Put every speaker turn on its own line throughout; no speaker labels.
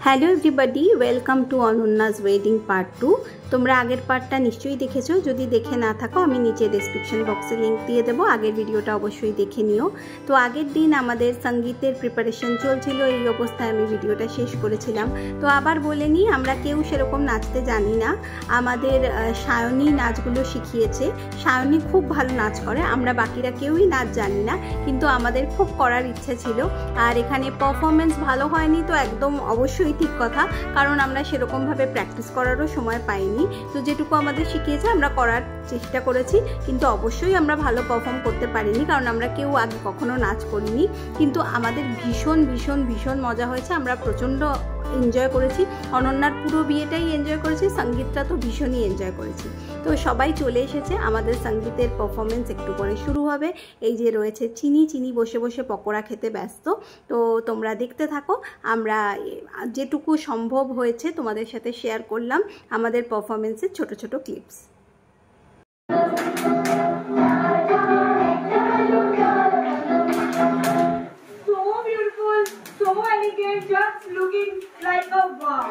Hello everybody, welcome to অনন্যাস wedding part 2। তোমরা আগের পার্টটা নিশ্চয়ই দেখেছো। যদি দেখে না থাকো আমি নিচে ডেসক্রিপশন বক্সে লিঙ্ক দিয়ে দেবো, আগের ভিডিওটা অবশ্যই দেখে নিও। তো আগের দিন আমাদের সঙ্গীতের প্রিপারেশন চলছিল, এই অবস্থায় আমি ভিডিওটা শেষ করেছিলাম। তো আবার বলে নিই, আমরা কেউ সেরকম নাচতে জানি না। আমাদের সায়নী নাচগুলো শিখিয়েছে। সায়নী খুব ভালো নাচ করে, আমরা বাকিরা কেউই নাচ জানি না, কিন্তু আমাদের খুব করার ইচ্ছা ছিল। আর এখানে পারফরমেন্স ভালো হয়নি তো একদম অবশ্যই ঠিক কথা, কারণ আমরা সেরকমভাবে প্র্যাকটিস করারও সময় পাইনি। তো যেটুকু আমাদের শিখিয়েছে আমরা করার চেষ্টা করেছি, কিন্তু অবশ্যই আমরা ভালো পারফর্ম করতে পারিনি, কারণ আমরা কেউ আগে কখনো নাচ করিনি। কিন্তু আমাদের ভীষণ ভীষণ ভীষণ মজা হয়েছে, আমরা প্রচণ্ড এনজয় করেছি। অনন্যার পুরো বিয়েটাই এনজয় করেছি, সঙ্গীতটা তো ভীষণই এনজয় করেছি। তো সবাই চলে এসেছে, আমাদের সঙ্গীতের পারফরমেন্স একটু করে শুরু হবে। এই যে রয়েছে চিনি বসে বসে পকোড়া খেতে ব্যস্ত। তো তোমরা দেখতে থাকো, আমরা যেটুকু সম্ভব হয়েছে তোমাদের সাথে শেয়ার করলাম আমাদের পারফরমেন্সের ছোট ছোট clips.
So elegant, just looking like a wow.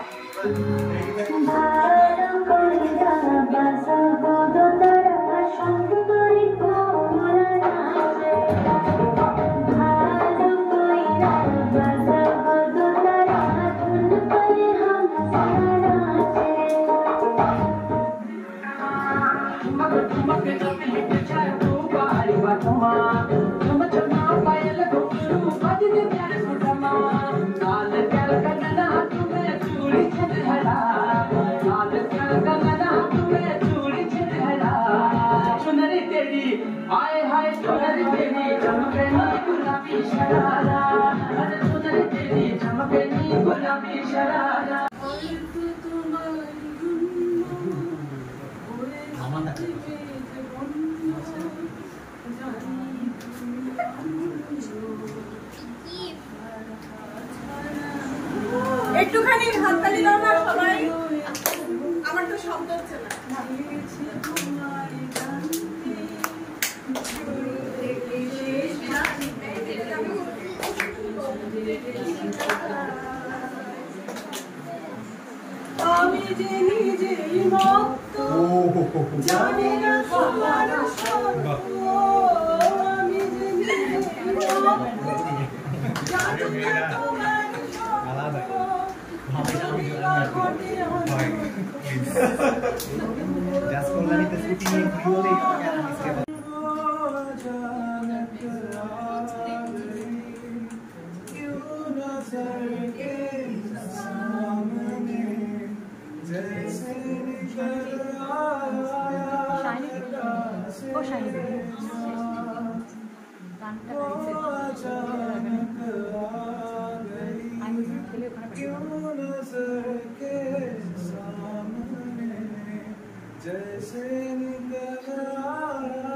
একটুখানি হাততালি দাও না সবাই, আমার তো শব্দ হচ্ছে না। আমি যে নিজেই মত্ত, জানি না তোমার সত্য। আমি যে নিজেই মত্ত, জানি না তোমার সত্য। जैसे निकल आया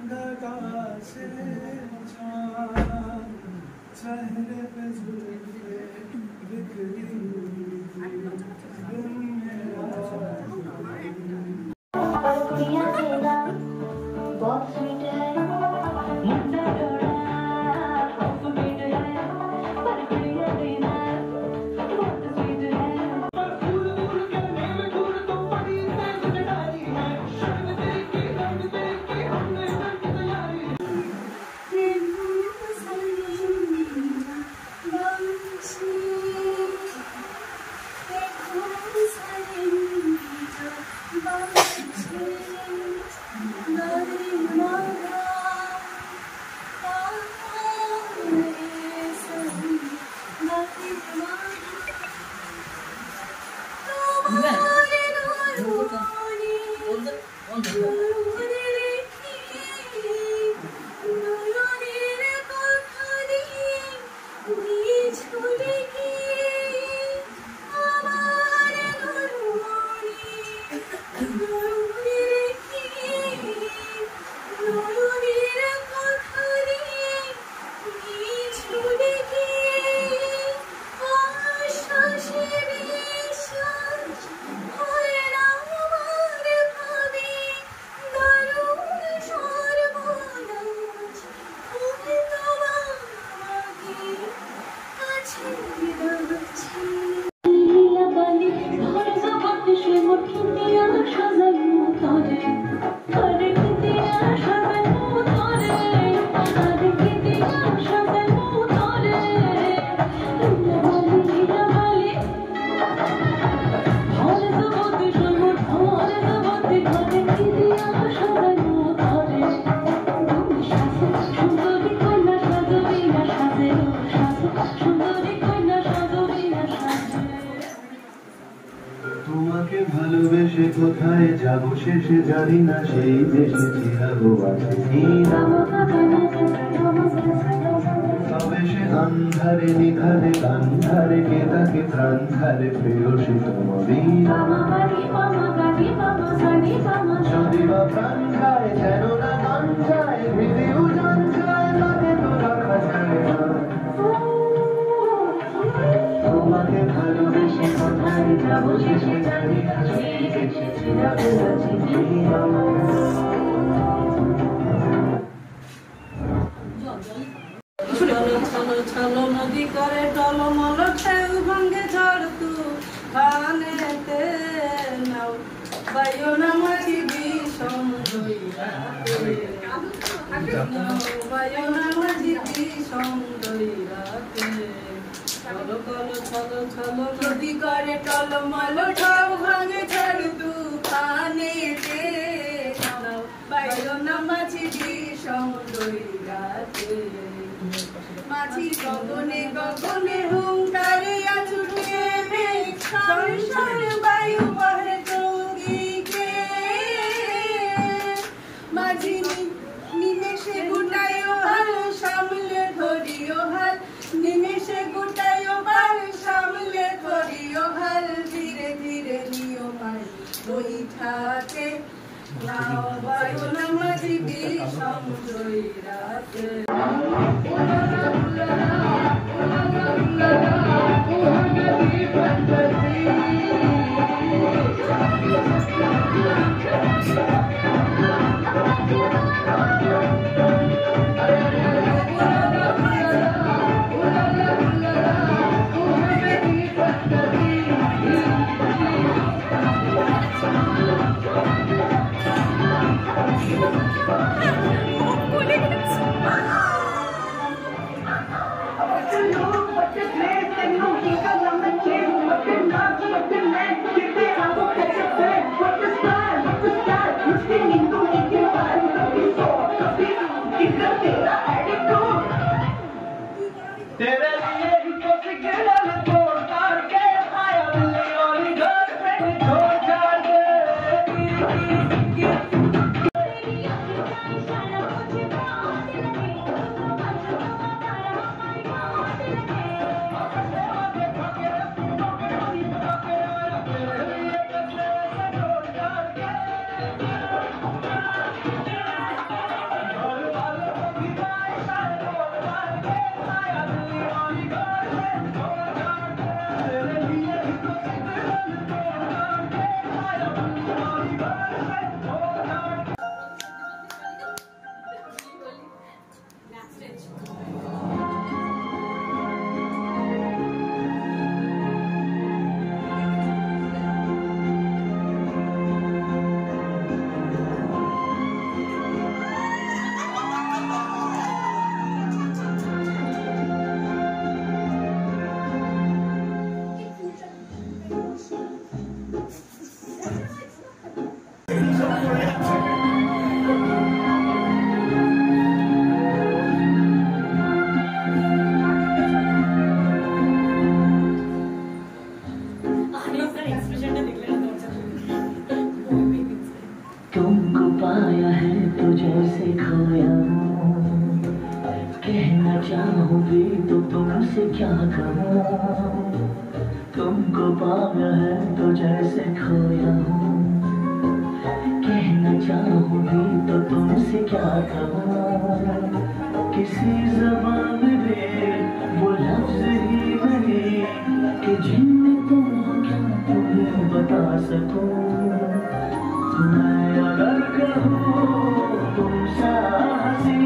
ढका से चाँद, चेहरे पे जुल्फे बिखरी
তোমাকে ভালোবেসে কোথায় যাবো শেষে জানি না সেই দেশে চিরাগো আছে তবে সে আন্ধারে নিখারে গান্ধারে কে তাকে প্রাণ ধারে প্রেয়সী তোমার যদি বা প্রাণ খায় যেন না গান যায় ভেবে উজান যায় লাগে তো রাখা যায় না তোমাকে ভালোবেসে কোথায় যাবো শেষে জানি না সেই দেশে চিরাগো আছে
ছলো নদী করে টলমল ঢেউ ভাঙ্গে ঝড় তুফানেতে নাও বাইও না মাঝি বিষম বাইও না মাঝি বিষম দইরাতে ছলো কলো ছলো ছলো নদী করে টলমল ঢেউ ভাঙ্গে ঝড় তুফানেতে নাও বাইও না মাঝি বিষম দইরাতে মাঝি গগনে গগনে হুঙ্কারিয়া ছুটে সংসার বায়ু বহে যোগীকে মাঝি নিমেষে গুটাইও হাল সামলে ধরিও হাল নিমেষে গুটাইও হাল সামলে ধরিও হাল ধীরে ধীরে নিও মাই বৈঠাতে নাও বায়ু না মাঝি বিষম দইরাতে
तुमको पाया है तो जैसे खोया कहना चाहूँ भी तो तुमसे क्या कहूँ तुमको पाया है तो जैसे खोया हूँ कहना चाहूँ भी तो तुमसे क्या कहूँ किसी ज़बान में वो लफ्ज़ ही नहीं कि जिनमें तुम क्या तुम्हें बता सकूँ मैं अगर कहूँ तुम साहसी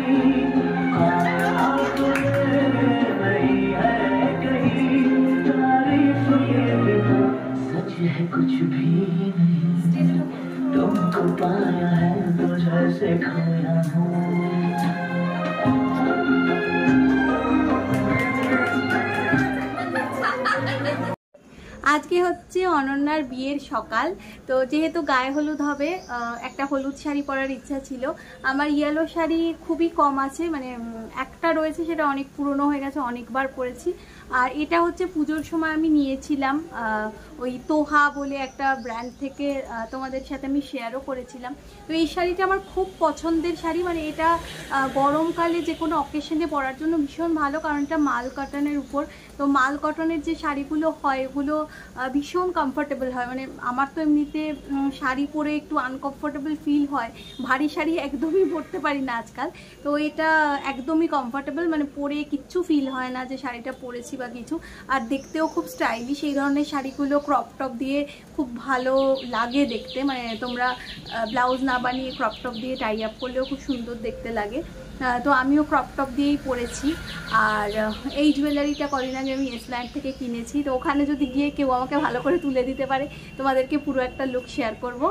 तो नहीं है कहीं तारीफ ये तो सच है कुछ भी नहीं तुमको पाया है तो जैसे खोया हूँ
আজকে হচ্ছে অনন্যার বিয়ের সকাল। তো যেহেতু গায়ে হলুদ হবে, একটা হলুদ শাড়ি পরার ইচ্ছা ছিল। আমার ইয়েলো শাড়ি খুবই কম আছে, মানে একটা রয়েছে, সেটা অনেক পুরনো হয়ে গেছে, অনেকবার পরেছি। আর এটা হচ্ছে পুজোর সময় আমি নিয়েছিলাম, ওই তোহা বলে একটা ব্র্যান্ড থেকে, তোমাদের সাথে আমি শেয়ারও করেছিলাম। তো এই শাড়িটা আমার খুব পছন্দের শাড়ি, মানে এটা গরমকালে যে কোনো অকেশনে পরার জন্য ভীষণ ভালো, কারণ এটা মাল কটনের উপর। তো মাল কটনের যে শাড়িগুলো হয় এগুলো ভীষণ কমফোর্টেবল হয়, মানে আমার তো এমনিতে শাড়ি পরে একটু আনকমফোর্টেবল ফিল হয়, ভারী শাড়ি একদমই পরতে পারি না আজকাল। তো এটা একদমই কমফোর্টেবল, মানে পরে কিচ্ছু ফিল হয় না যে শাড়িটা পরেছি বা কিছু। আর দেখতেও খুব স্টাইলিশ, এই ধরনের শাড়িগুলো ক্রপ টপ দিয়ে খুব ভালো লাগে দেখতে, মানে তোমরা ব্লাউজ না বানিয়ে ক্রপ টপ দিয়ে টাই আপ করলেও খুব সুন্দর দেখতে লাগে। তো আমিও ক্রপ টপ দিয়েই পরেছি। আর এই জুয়েলারিটা কদিন আগে আমি এসল্যান্ড থেকে কিনেছি, তো ওখানে যদি গিয়ে কেউ আমাকে ভালো করে তুলে দিতে পারে তোমাদেরকে পুরো একটা লুক শেয়ার করব।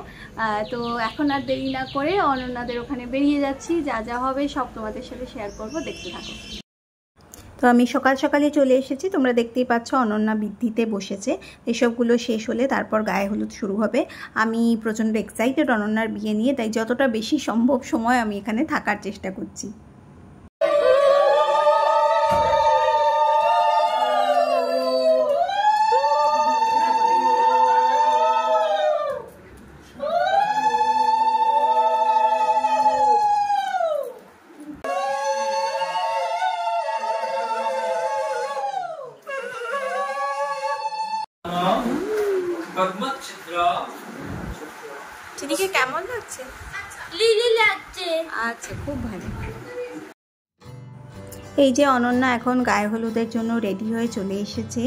তো এখন আর দেরি না করে অনন্যাদের ওখানে বেরিয়ে যাচ্ছি, যা যা হবে সব তোমাদের সাথে শেয়ার করব, দেখতে থাকো। তো আমি সকাল সকালে চলে এসেছি, তোমরা দেখতেই পাচ্ছ অনন্যা বৃদ্ধিতে বসেছে। এসবগুলো শেষ হলে তারপর গায়ে হলুদ শুরু হবে। আমি প্রচণ্ড এক্সাইটেড অনন্যার বিয়ে নিয়ে, তাই যতটা বেশি সম্ভব সময় আমি এখানে থাকার চেষ্টা করছি। চিনিকে কেমন লাগছে?
লিলি লাগছে।
আচ্ছা, খুব ভালো। এই যে অনন্যা এখন গায়ে হলুদের জন্য রেডি হয়ে চলে এসেছে।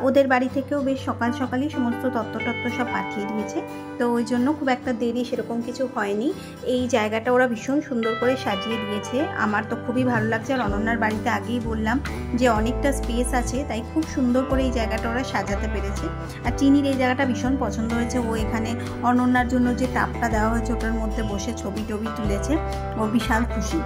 ওদের বাড়ি থেকেও বেশ সকাল সকালই সমস্ত তত্ত্ব সব পাঠিয়ে দিয়েছে, তো ওই জন্য খুব একটা দেরি সেরকম কিছু হয়নি। এই জায়গাটা ওরা ভীষণ সুন্দর করে সাজিয়ে দিয়েছে, আমার তো খুবই ভালো লাগছে। আর অনন্যার বাড়িতে আগেই বললাম যে অনেকটা স্পেস আছে, তাই খুব সুন্দর করে এই জায়গাটা ওরা সাজাতে পেরেছে। আর চিনির এই জায়গাটা ভীষণ পছন্দ হয়েছে, ও এখানে অনন্যার জন্য যে টাপটা দেওয়া হয়েছে ওটার মধ্যে বসে ছবি টবি তুলেছে, ও বিশাল খুশি।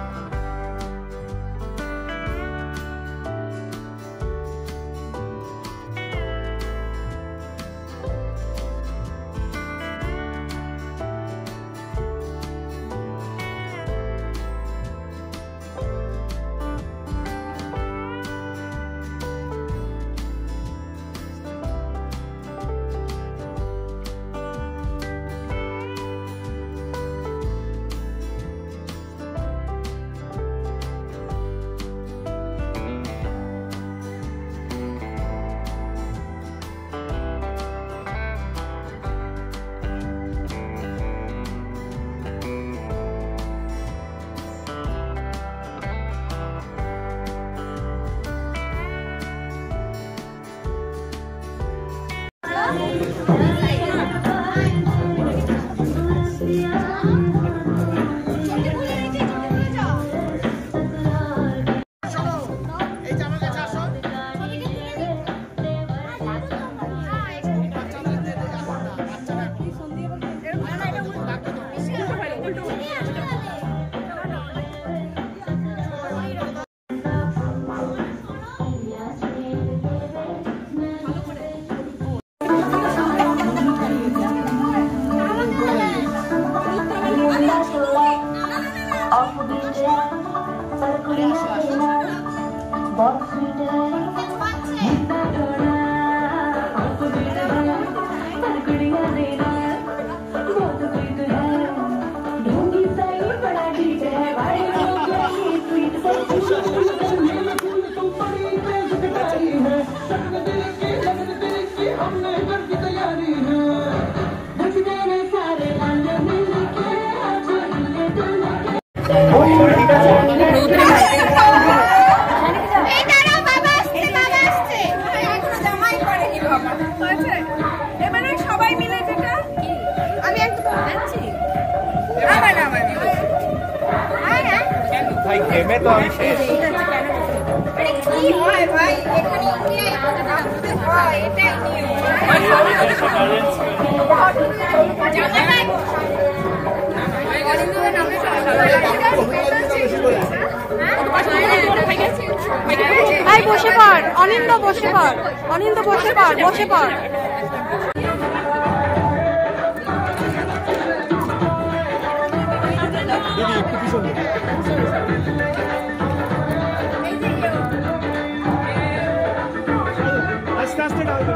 আই বসে পড় অনিন্দ, বসে পড় অনিন্দ, বসে পড়, বসে পড়।
আস্তে আস্তে ডালবে।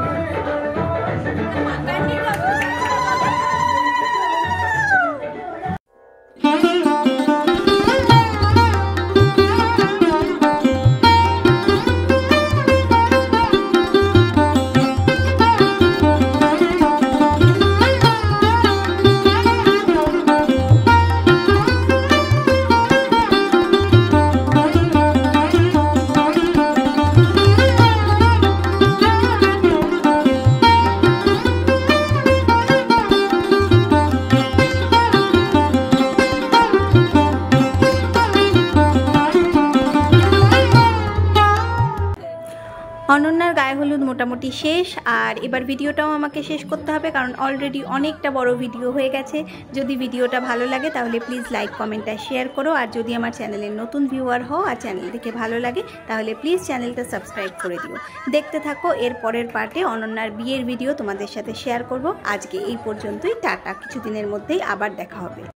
অনন্যার গায়ে হলুদ মোটামুটি শেষ, আর এবার ভিডিওটাও আমাকে শেষ করতে হবে কারণ অলরেডি অনেকটা বড় ভিডিও হয়ে গেছে। যদি ভিডিওটা ভালো লাগে তাহলে প্লিজ লাইক, কমেন্ট আর শেয়ার করো। আর যদি আমার চ্যানেলের নতুন ভিউয়ার হও আর চ্যানেল দেখে ভালো লাগে তাহলে প্লিজ চ্যানেলটা সাবস্ক্রাইব করে দিও। দেখতে থাকো, এর পরের পার্টে অনন্যার বিয়ের ভিডিও তোমাদের সাথে শেয়ার করব। আজকে এই পর্যন্তই, টাটা, কিছুদিনের মধ্যেই আবার দেখা হবে।